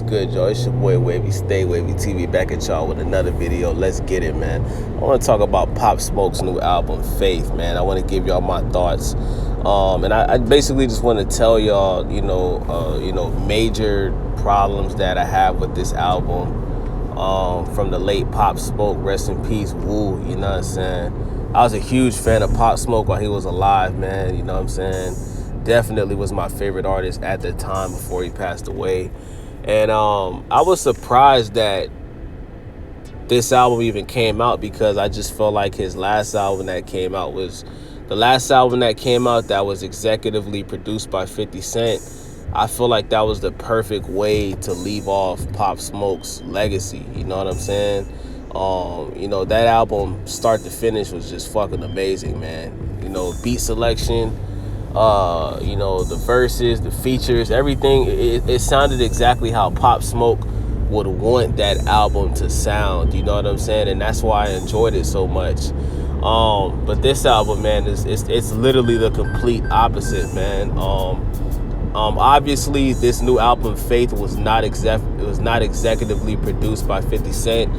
good, y'all? It's your boy Wavy Stay Wavy TV back at y'all with another video. Let's get it, man. I want to talk about Pop Smoke's new album, Faith, man. I want to give y'all my thoughts. And I basically just want to tell y'all, major problems that I have with this album. From the late Pop Smoke, rest in peace, Woo, you know what I'm saying? I was a huge fan of Pop Smoke while he was alive, man, you know what I'm saying? Definitely was my favorite artist at the time before he passed away. And I was surprised that this album even came out, because I just felt like his last album that came out was the last album that came out that was executively produced by 50 Cent. I feel like that was the perfect way to leave off Pop Smoke's legacy, you know what I'm saying? That album, start to finish, was just fucking amazing, man. Beat selection, the verses, the features, everything, it sounded exactly how Pop Smoke would want that album to sound, you know what I'm saying? And that's why I enjoyed it so much. But this album, man, it's literally the complete opposite, man. Obviously, this new album, Faith, was not executively produced by 50 Cent.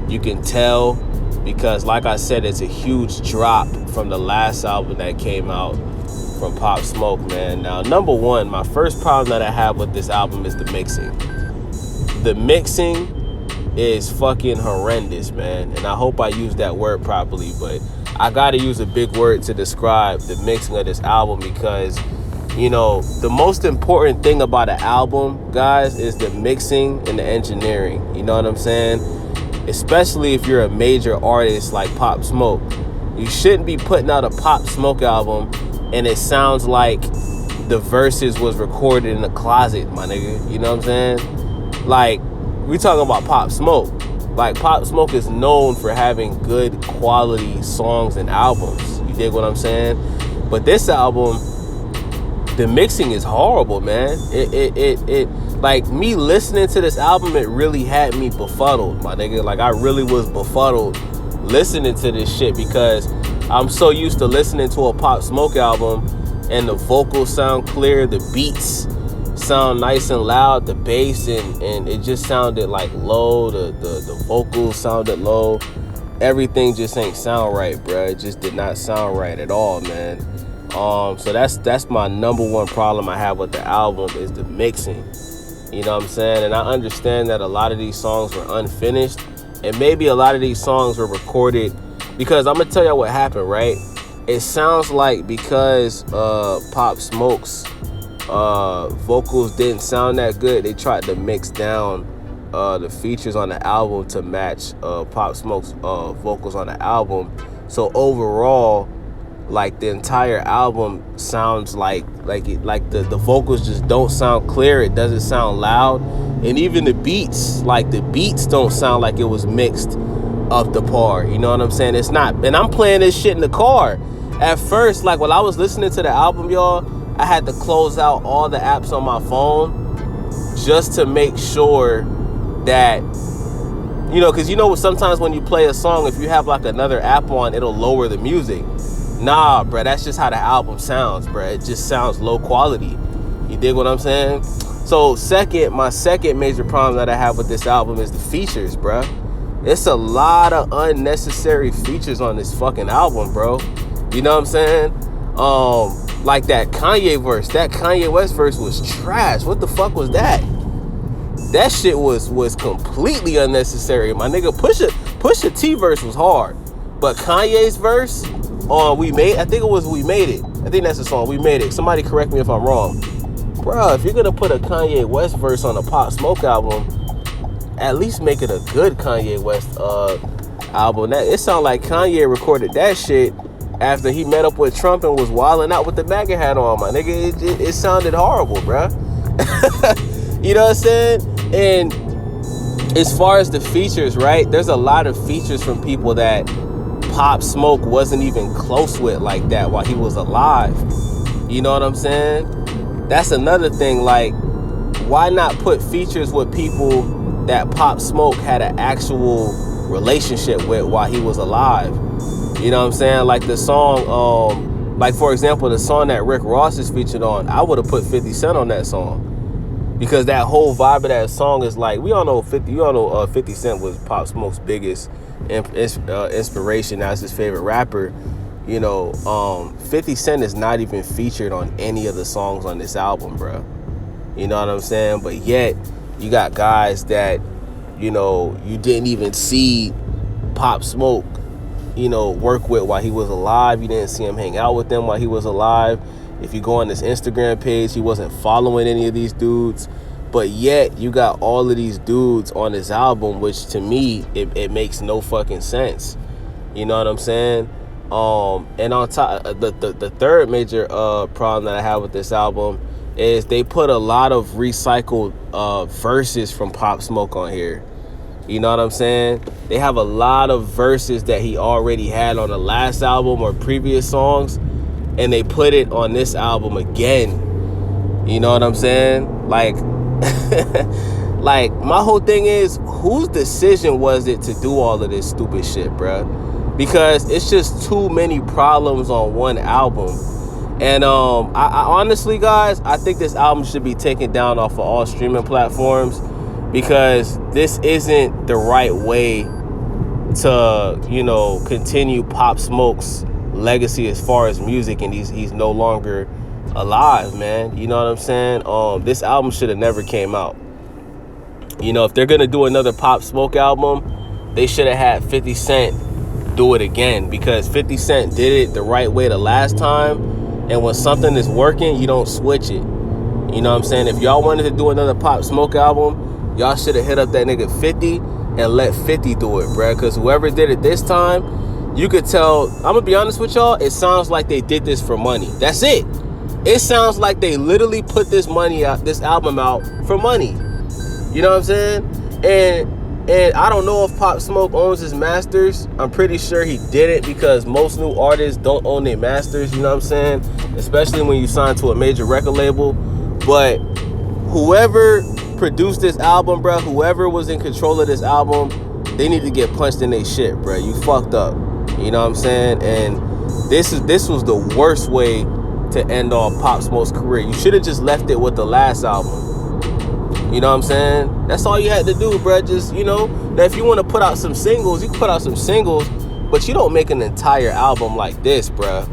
You can tell, because like I said, it's a huge drop from the last album that came out from Pop Smoke, man. Now, number one, my first problem that I have with this album is the mixing. The mixing is fucking horrendous, man. And I hope I use that word properly, but I gotta use a big word to describe the mixing of this album, because the most important thing about an album, guys, is the mixing and the engineering. You know what I'm saying? Especially if you're a major artist like Pop Smoke. You shouldn't be putting out a Pop Smoke album and it sounds like the verses was recorded in a closet, my nigga. You know what I'm saying? Like, we talking about Pop Smoke. Like, Pop Smoke is known for having good quality songs and albums. You dig what I'm saying? But this album, the mixing is horrible, man. It like, me listening to this album, it really had me befuddled, my nigga. Like, I really was befuddled listening to this shit, because I'm so used to listening to a Pop Smoke album and the vocals sound clear, the beats sound nice and loud, the bass and it just sounded like low, the vocals sounded low. Everything just ain't sound right, bruh. It just did not sound right at all, man. So that's my number one problem I have with the album, is the mixing. You know what I'm saying? And I understand that a lot of these songs were unfinished, and maybe a lot of these songs were recorded, because I'm gonna tell you what happened, right? It sounds like because Pop Smoke's vocals didn't sound that good, they tried to mix down the features on the album to match Pop Smoke's vocals on the album. So overall, like, the entire album sounds like the vocals just don't sound clear. It doesn't sound loud. And even the beats don't sound like it was mixed up to par. You know what I'm saying? It's not. And I'm playing this shit in the car. At first, like, when I was listening to the album, y'all, I had to close out all the apps on my phone just to make sure that, because sometimes when you play a song, if you have like another app on, it'll lower the music. Nah, bruh, that's just how the album sounds, bruh. It just sounds low quality. You dig what I'm saying? So my second major problem that I have with this album is the features, bruh. It's a lot of unnecessary features on this fucking album, bro. You know what I'm saying? Like that Kanye verse. That Kanye West verse was trash. What the fuck was that? That shit was completely unnecessary. My nigga, Pusha T verse was hard. But Kanye's verse on We Made It. I think that's the song, We Made It. Somebody correct me if I'm wrong. Bruh, if you're gonna put a Kanye West verse on a Pop Smoke album, at least make it a good Kanye West album. It sounded like Kanye recorded that shit after he met up with Trump and was wilding out with the MAGA hat on, my nigga. It sounded horrible, bruh. You know what I'm saying? And as far as the features, right, there's a lot of features from people that Pop Smoke wasn't even close with like that while he was alive. You know what I'm saying? That's another thing. Like, why not put features with people that Pop Smoke had an actual relationship with while he was alive? You know what I'm saying? Like the song, like, for example, the song that Rick Ross is featured on, I would have put 50 Cent on that song. because that whole vibe of that song is like, we all know 50 Cent was Pop Smoke's biggest inspiration as his favorite rapper. 50 Cent is not even featured on any of the songs on this album, bro. You know what I'm saying? But yet you got guys that you didn't even see Pop Smoke work with while he was alive. You didn't see him hang out with them while he was alive. If you go on his Instagram page, he wasn't following any of these dudes. But yet you got all of these dudes on this album, which to me it makes no fucking sense. You know what I'm saying? And on top, the third major problem that I have with this album is they put a lot of recycled verses from Pop Smoke on here. You know what I'm saying? They have a lot of verses that he already had on the last album or previous songs, and they put it on this album again. You know what I'm saying? Like, like my whole thing is, whose decision was it to do all of this stupid shit, bruh? Because it's just too many problems on one album. And I honestly, guys, I think this album should be taken down off of all streaming platforms, because this isn't the right way to, continue Pop Smoke's legacy as far as music, and he's no longer alive, man. You know what I'm saying? This album should have never came out. If they're gonna do another Pop Smoke album, they should have had 50 Cent do it again, because 50 Cent did it the right way the last time, and when something is working, you don't switch it. You know what I'm saying? If y'all wanted to do another Pop Smoke album, y'all should have hit up that nigga 50 and let 50 do it, bruh. Because whoever did it this time, you could tell, I'm gonna be honest with y'all, it sounds like they did this for money. That's it. It sounds like they literally put this album out for money. You know what I'm saying? And I don't know if Pop Smoke owns his masters. I'm pretty sure he didn't, because most new artists don't own their masters, you know what I'm saying? Especially when you sign to a major record label. But whoever produced this album, bro, whoever was in control of this album, they need to get punched in their shit, bro. You fucked up. You know what I'm saying? And this was the worst way to end off Pop Smoke's career. You should have just left it with the last album. You know what I'm saying? That's all you had to do, bro. Just, now if you want to put out some singles, you can put out some singles, but you don't make an entire album like this, bro,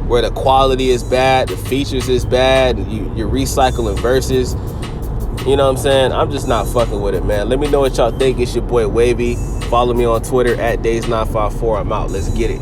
where the quality is bad, the features is bad, and you're recycling verses. You know what I'm saying? I'm just not fucking with it, man. Let me know what y'all think. It's your boy Wavy. Follow me on Twitter at Days954. I'm out. Let's get it.